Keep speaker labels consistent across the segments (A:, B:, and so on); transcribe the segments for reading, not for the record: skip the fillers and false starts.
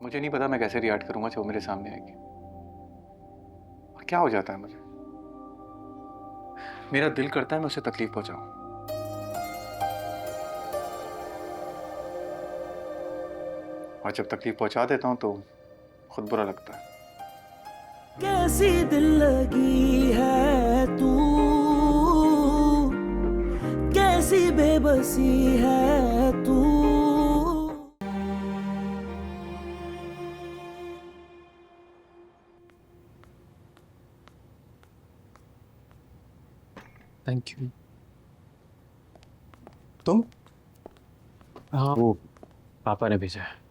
A: मुझे नहीं पता मैं कैसे रिएक्ट करूंगा जब वो मेरे सामने आएगी। और क्या हो जाता है मुझे, मेरा दिल करता है मैं उसे तकलीफ पहुंचाऊं। और जब तकलीफ पहुंचा देता हूं तो खुद बुरा लगता है।
B: कैसी दिल लगी है तू, कैसी बेबसी है तू।
C: Thank you.
A: तुम?
C: हाँ, वो पापा ने भेजा है।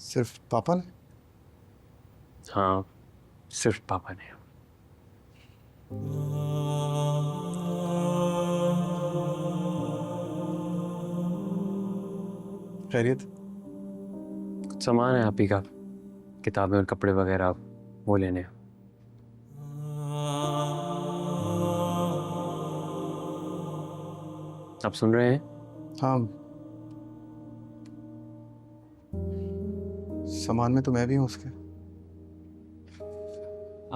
A: सिर्फ पापा ने?
C: हाँ, सिर्फ पापा ने।
A: खैरियत?
C: कुछ सामान है आप ही का, किताबें और कपड़े वगैरह, वो लेने हैं। आप सुन रहे हैं?
A: हाँ, सामान में तो मैं भी हूँ उसके।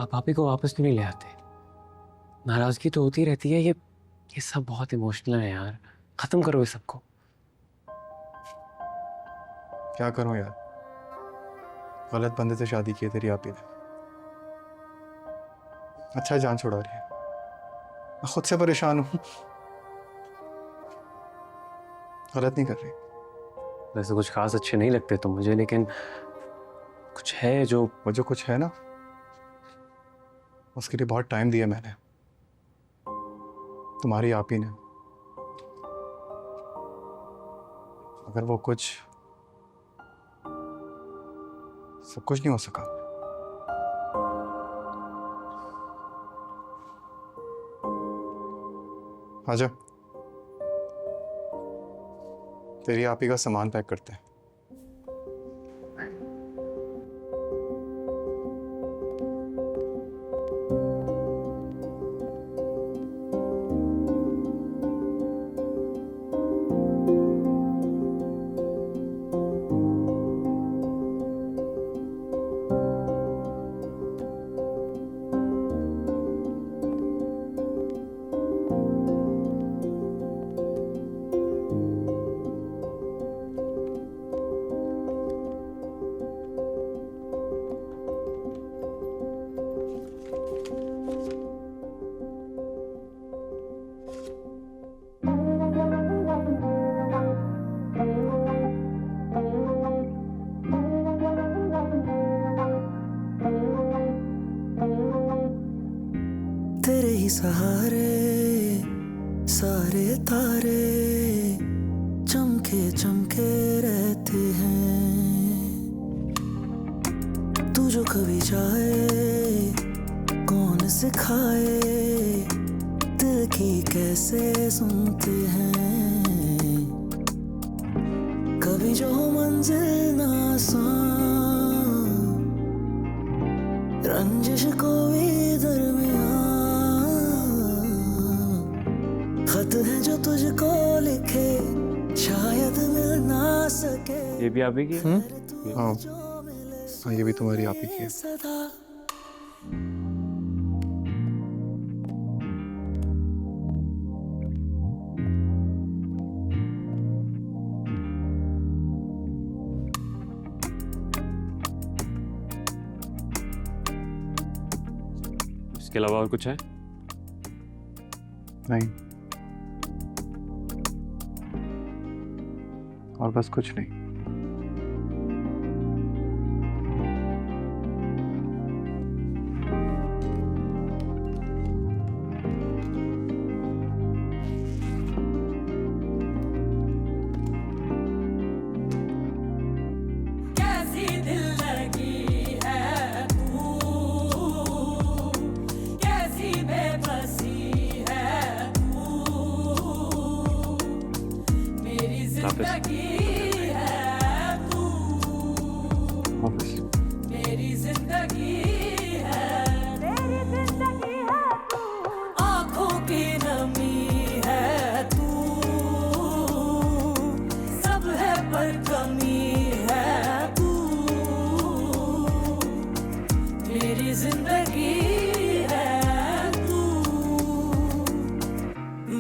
C: आप पापी को वापस क्यों नहीं ले आते? नाराजगी तो होती रहती है, ये सब बहुत इमोशनल है यार। खत्म करो इस सबको।
A: क्या करूं यार, गलत बंदे से शादी की है तेरी आपी ने। अच्छा जान छुड़ा रही है, मैं खुद से परेशान हूं। गलत नहीं कर रही।
C: वैसे कुछ खास अच्छे नहीं लगते तुम मुझे, लेकिन कुछ है जो
A: वो जो कुछ है ना, उसके लिए बहुत टाइम दिया मैंने, तुम्हारी आपी ने। अगर वो कुछ, सब कुछ नहीं हो सका। आजा, तेरी आपी का सामान पैक करते हैं।
B: तेरे ही सहारे सारे तारे चमके चमके रहते हैं। तू जो कभी जाए कौन सिखाए, दिल की कैसे सुनते हैं। कभी जो मंजिल ना आसान, रंजिश कोई दरमियान, खत है जो तुझको लिखे शायद मिल ना सके।
C: ये भी आप ही की है?
A: हाँ हाँ, ये भी तुम्हारी आपी की है।
B: सदा
C: इसके अलावा और कुछ है?
A: नहीं, और बस कुछ नहीं।
D: कैसी दिल लगी है तू, कैसी बेबसी है तू, मेरी जिंदगी है है तू, मेरी जिंदगी है तू,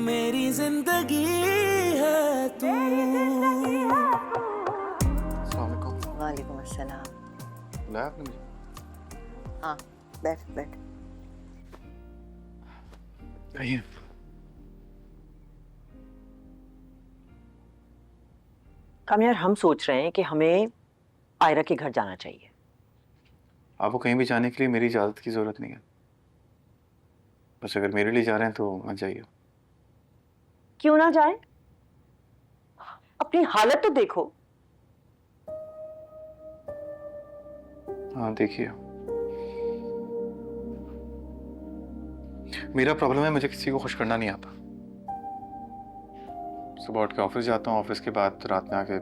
B: मेरी जिंदगी है तू।
A: अस्सलाम वालेकुम।
E: वालेकुम अस्सलाम।
A: बुलाया आपने मुझे?
E: हाँ, बैठ बैठ।
A: आइए।
F: कामयार, हम सोच रहे हैं कि हमें आयरा के घर जाना चाहिए।
A: आपको कहीं भी जाने के लिए मेरी इजाज़त की ज़रूरत नहीं है। बस अगर मेरे लिए जा रहे हैं तो मत जाइए।
F: क्यों ना जाए? अपनी हालत तो देखो।
A: हाँ देखिए, मेरा प्रॉब्लम है, मुझे किसी को खुश करना नहीं आता। सुबह उठ के ऑफिस जाता हूँ, ऑफिस के बाद रात में आके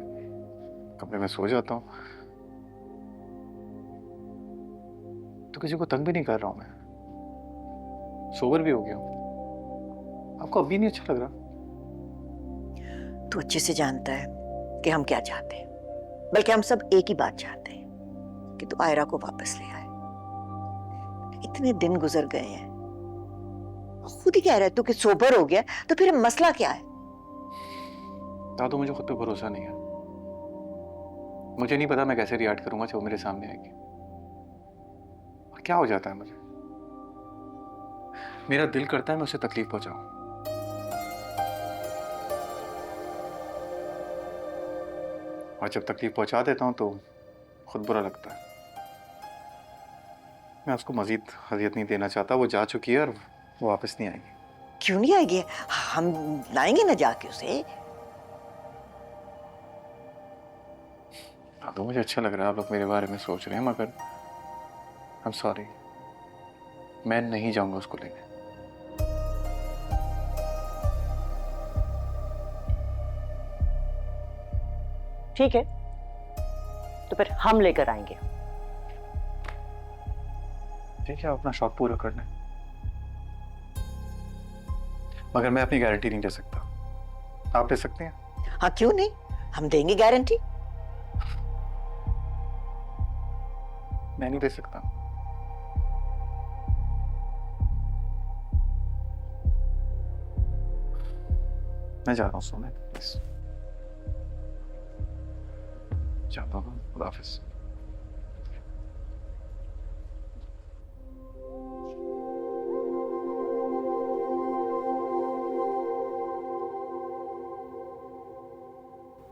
A: कमरे में सो जाता हूँ, तो किसी को तंग भी नहीं कर रहा हूँ मैं। सोबर भी हो गया हूँ। आपको अभी नहीं अच्छा लग रहा?
E: तू अच्छे से जानता है कि हम क्या चाहते हैं, बल्कि हम सब एक ही बात चाहते हैं कि तू आयरा को वापस ले आए। इतने दिन गुजर गए हैं, खुद ही कह रहा है तू कि सोबर हो गया, तो फिर मसला क्या है?
A: तो मुझे खुद पे भरोसा नहीं है। मुझे नहीं पता मैं कैसे रिएक्ट करूंगा जब वो मेरे सामने आएगी, और क्या हो जाता है मुझे। मेरा दिल करता है मैं उसे तकलीफ पहुंचाऊं, और जब तकलीफ पहुंचा देता हूं तो खुद बुरा लगता है। मैं उसको मजीद अजियत नहीं देना चाहता। वो जा चुकी है और वो वापस नहीं आएगी।
E: क्यों नहीं आएगी? हम लाएंगे ना जाके उसे।
A: हाँ, तो मुझे अच्छा लग रहा है आप लोग मेरे बारे में सोच रहे हैं, मगर आई एम सॉरी, मैं नहीं जाऊंगा उसको लेने।
F: ठीक है, तो फिर हम लेकर आएंगे।
A: ठीक है, आप अपना शौक पूरा करना है, मगर मैं अपनी गारंटी नहीं दे सकता। आप दे सकते हैं?
E: हाँ, क्यों नहीं, हम देंगे गारंटी।
A: मैं नहीं दे सकता। मैं जा रहा हूँ सोने, प्लीज जाता हूँ। खुदा हाफिज।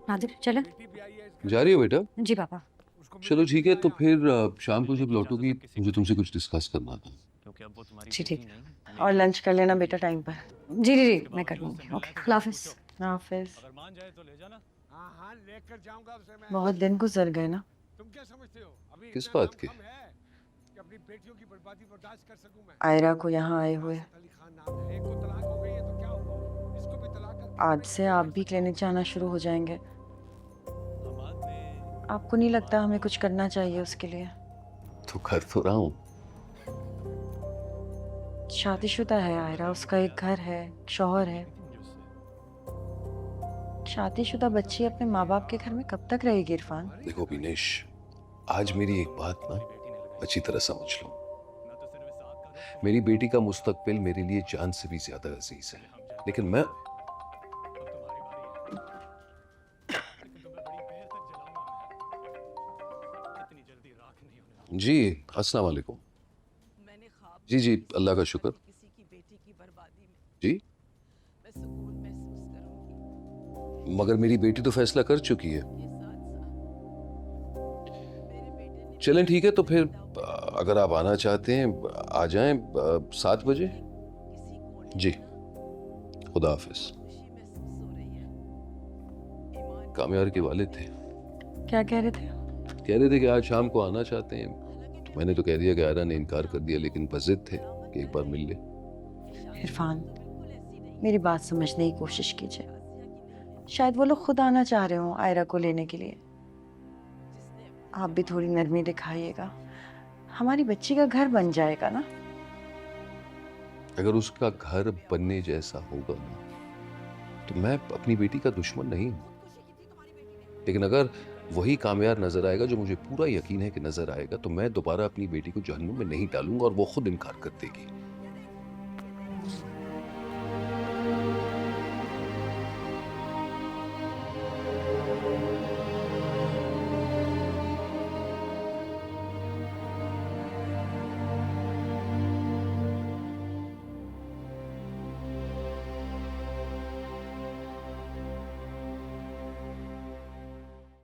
G: नादिर चले।
H: जा रही हो बेटा?
G: जी पापा।
H: चलो ठीक है, तो फिर शाम को जब लौटोगी मुझे तुमसे कुछ डिस्कस करना था।
G: जी ठीक।
F: और लंच कर लेना बेटा टाइम पर।
G: जी जी जी मैं कर लूँगी। ओके हाफिज।
F: हाफिज। बहुत दिन गुजर गए ना।
H: किस बात के?
F: आयरा को यहाँ आए हुए। आज से आप भी क्लिनिक जाना शुरू हो जाएंगे। आपको नहीं लगता हमें कुछ करना चाहिए उसके लिए?
H: तो कर तो रहा हूँ।
F: शादीशुदा है आयरा, उसका एक घर है, शौहर है। शादीशुदा बच्ची अपने माँ बाप के घर में कब तक रहेगी इरफान?
H: देखो विनेश, आज मेरी एक बात ना अच्छी तरह समझ लो। मेरी बेटी का मुस्तकबिल मेरे लिए जान से भी ज्यादा अजीज है, लेकिन मैं जी अस्सलाम वालेकुम। जी जी अल्लाह का शुक्र। जी मगर मेरी बेटी तो फैसला कर चुकी है। चलें ठीक है, तो फिर अगर आप आना चाहते हैं आ जाएं 7 बजे। जी खुदा हाफिज। कामयार के वालिद थे।
F: क्या कह रहे थे?
H: कह रहे थे कि आज शाम को आना चाहते हैं, तो मैंने तो कह दिया कि आयरा ने इनकार कर दिया, लेकिन बस जिद थे कि एक बार मिल ले।
F: इरफान, मेरी बात समझने की कोशिश कीजिए। शायद वो लोग खुद आना चाह रहे हो आयरा को लेने के लिए। आप भी थोड़ी नरमी दिखाइएगा, हमारी बच्ची का घर बन जाएगा ना।
H: अगर उसका घर बनने जैसा होगा ना, तो मैं अपनी बेटी का दुश्मन नहीं हूं, लेकिन अगर वही कामयाब नजर आएगा जो मुझे पूरा यकीन है कि नजर आएगा, तो मैं दोबारा अपनी बेटी को जहन्नुम में नहीं डालूंगा और वो खुद इनकार कर देगी।